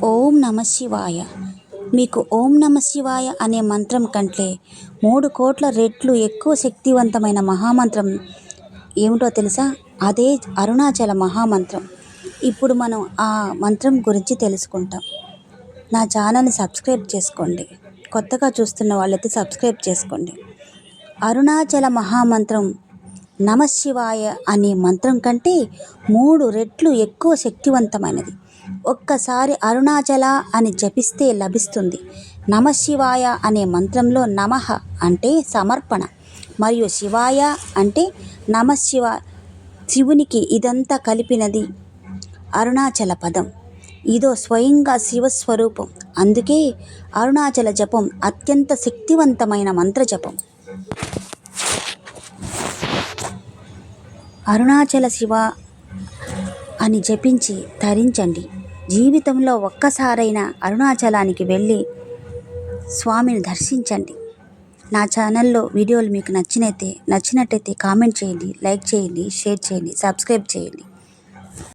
ఓం నమ శివాయ. మీకు ఓం నమ శివాయ అనే మంత్రం కంటే 3 కోట్ల రెట్లు ఎక్కువ శక్తివంతమైన మహామంత్రం ఏమిటో తెలుసా? అదే అరుణాచల మహామంత్రం. ఇప్పుడు మనం ఆ మంత్రం గురించి తెలుసుకుంటాం. నా ఛానల్ని సబ్స్క్రైబ్ చేసుకోండి. కొత్తగా చూస్తున్న వాళ్ళైతే సబ్స్క్రైబ్ చేసుకోండి. అరుణాచల మహామంత్రం నమశివాయ అనే మంత్రం కంటే 3 రెట్లు ఎక్కువ శక్తివంతమైనది. ఒక్కసారి అరుణాచల అని జపిస్తే లభిస్తుంది. నమశివాయ అనే మంత్రంలో నమః అంటే సమర్పణ మరియు శివాయ అంటే నమశివ శివునికి ఇదంతా కలిపినది అరుణాచల పదం. ఇదో స్వయంగా శివస్వరూపం. అందుకే అరుణాచల జపం అత్యంత శక్తివంతమైన మంత్ర జపం. అరుణాచల శివ అని జపించి తరించండి. జీవితంలో ఒక్కసారైనా అరుణాచలానికి వెళ్ళి స్వామిని దర్శించండి. నా ఛానల్లో వీడియోలు మీకు నచ్చినట్టయితే కామెంట్ చేయండి, లైక్ చేయండి, షేర్ చేయండి, సబ్స్క్రైబ్ చేయండి.